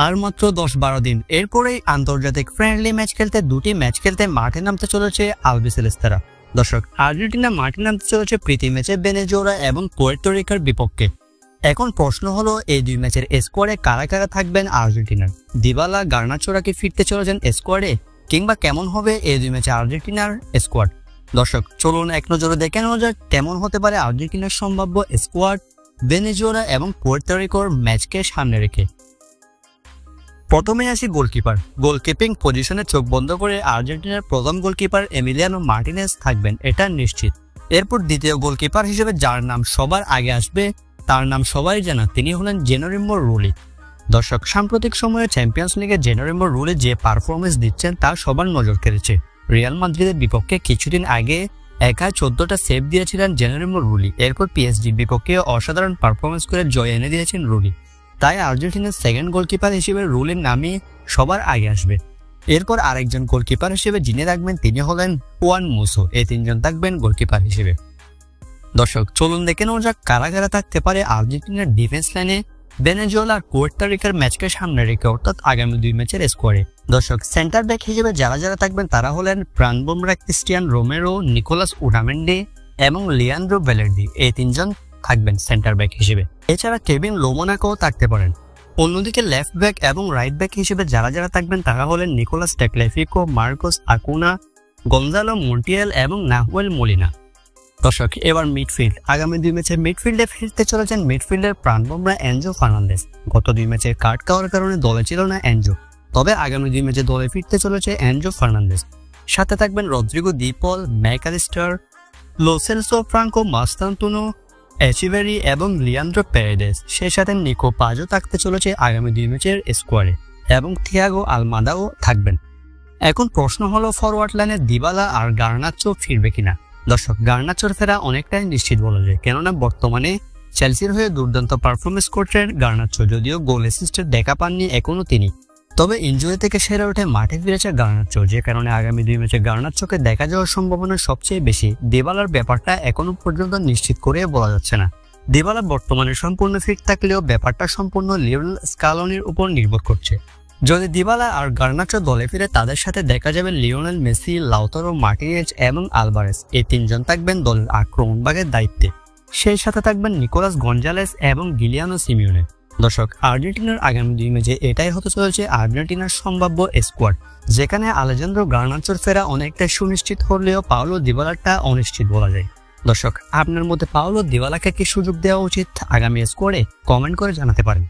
আর মাত্র 10-12 দিন এরপরেই আন্তর্জাতিক ফ্রেন্ডলি ম্যাচ খেলতে দুটি ম্যাচ খেলতে মাঠে নামতে চলেছে আলবিসেলেস্তারা। দর্শক, আর্জেন্টিনা মাঠে নামতে চলেছে প্রীতি ম্যাচে ভেনেজুয়েলা এবং পুয়ের্তো রিকার বিপক্ষে। এখন প্রশ্ন হলো এই দুই ম্যাচের স্কোয়াডে কারা কারা থাকবেন আর্জেন্টিনার? দিবালা, গার্নাচোরা কি ফিরতে চলেছেন স্কোয়াডে, কিংবা কেমন হবে এই দুই ম্যাচে আর্জেন্টিনার স্কোয়াড? দর্শক, চলুন এক নজরে দেখে নেওয়া যাক কেমন হতে পারে আর্জেন্টিনার সম্ভাব্য স্কোয়াড ভেনেজুয়েলা এবং পুয়ের্তো রিকোর ম্যাচকে সামনে রেখে। প্রথমে আসি গোলকিপার। গোলকিপিং পজিশনে চোখ বন্ধ করে আর্জেন্টিনার প্রথম গোলকিপার এমিলিয়ানো মার্টিনেজ থাকবেন, এটা নিশ্চিত। এরপর দ্বিতীয় গোলকিপার হিসেবে যার নাম সবার আগে আসবে, তার নাম সবাই জানা, তিনি হলেন জেনোরিমো রুলি। দর্শক, সাম্প্রতিক সময়ে চ্যাম্পিয়ন্স লিগে জেনোরিমো রুলি যে পারফরমেন্স দিচ্ছেন তা সবার নজর কেড়েছে। রিয়াল মাদ্রিদের বিপক্ষে কিছুদিন আগে একা 14টা সেভ দিয়েছিলেন জেনোরিমো রুলি। এরপর পিএসজির বিপক্ষে অসাধারণ পারফরমেন্স করে জয় এনে দিয়েছেন রুলি। তাই আর্জেন্টিনার সেকেন্ড গোলকিপার হিসেবে রুলির নামই সবার আগে আসবে। এরপর আরেকজন গোলকিপার হিসেবে যিনি থাকবেন তিনি হলেন হুয়ান মুসো। এই তিনজন থাকবেন গোলকিপার হিসেবে। দর্শক, চলুন দেখে নেওয়া যাক কারা কারা থাকতে পারে আর্জেন্টিনার ডিফেন্স লাইনে ভেনেজুয়েলা আর পুয়ের্তো রিকার ম্যাচকে সামনে রেখে, অর্থাৎ আগামী দুই ম্যাচের স্কোয়াডে। দর্শক, সেন্টার ব্যাক হিসেবে যারা যারা থাকবেন তারা হলেন প্রাণবোমরা ক্রিস্টিয়ান রোমেরো, নিকোলাস উটামেন্ডি এবং লিয়ান্দ্রো ভ্যালের্দি। এই তিনজন থাকবেন সেন্টার ব্যাক হিসেবে। এছাড়া কেভিন লোমোনাকেও থাকতে পারেন। অন্যদিকে লেফট ব্যাক এবং রাইট ব্যাক হিসেবে যারা যারা থাকবেন তারা হলেন Nicolas Tagliafico, Marcos Acuna, Gonzalo Montiel এবং নাহুয়েল মোলিনা। দর্শক, এবার মিডফিল্ড। আগামী দুই ম্যাচে মিডফিল্ডে ফিরতে চলেছেন মিডফিল্ডের প্রাণবোমরা এনজো ফার্নান্দেজ। গত দুই ম্যাচে কার্ড খাওয়ার কারণে দলে ছিল না এনজো, তবে আগামী দুই ম্যাচে দলে ফিরতে চলেছে এনজো ফার্নান্দেজ। সাথে থাকবেন Rodrigo De Paul, MacAllister, Lo Celso Franco, Mastantuono, Echeverri এবং লিয়ান্দ্রো পেরেদেস। সেই সাথে নিকো পাজো থাকতে চলেছে আগামী দুই ম্যাচের স্কোয়াডে এবং থিয়াগো আলমাদাও থাকবেন। এখন প্রশ্ন হলো ফরওয়ার্ড লাইনে দিবালা আর গার্নাচো ফিরবে কিনা। দর্শক, গার্নাচোর ফেরা অনেকটাই নিশ্চিত বলা যায়, কেননা বর্তমানে চেলসির হয়ে দুর্দান্ত পারফরমেন্স করছেন গার্নাচো। যদিও গোল অ্যাসিস্টের দেখা পাননি এখনো তিনি, তবে ইনজুরি থেকে সেরে উঠে মাঠে ফিরেছে গার্নাচো, যে কারণে আগামী দুই ম্যাচে গার্নাচোকে দেখা যাওয়ার সম্ভাবনা সবচেয়ে বেশি। দিবালার ব্যাপারটা এখনো পর্যন্ত নিশ্চিত করে বলা যাচ্ছে না। দিবালা বর্তমানে সম্পূর্ণ ফিট থাকলেও ব্যাপারটা সম্পূর্ণ লিওনেল স্কালোনির উপর নির্ভর করছে। যদি দিবালা আর গার্নাচো দলে ফিরে তাদের সাথে দেখা যাবে লিওনেল মেসি, লাউতারো মার্টিনেজ এবং আলভারেজ। এই তিনজন থাকবেন দলের আক্রমণ ভাগের দায়িত্বে। সেই সাথে থাকবেন নিকোলাস গঞ্জালেস এবং গিলিয়ানো সিমিওনে। দর্শক, আর্জেন্টিনার আগামী দুই ম্যাচে এটাই হতে চলেছে আর্জেন্টিনার সম্ভাব্য স্কোয়াড, যেখানে আলেজান্দ্রো গার্নাচোর ফেরা অনেকটা সুনিশ্চিত হলেও পাওলো দিবালারটা অনিশ্চিত বলা যায়। দর্শক, আপনার মধ্যে পাওলো দিবালাকে কি সুযোগ দেওয়া উচিত আগামী স্কোয়াডে? কমেন্ট করে জানাতে পারেন।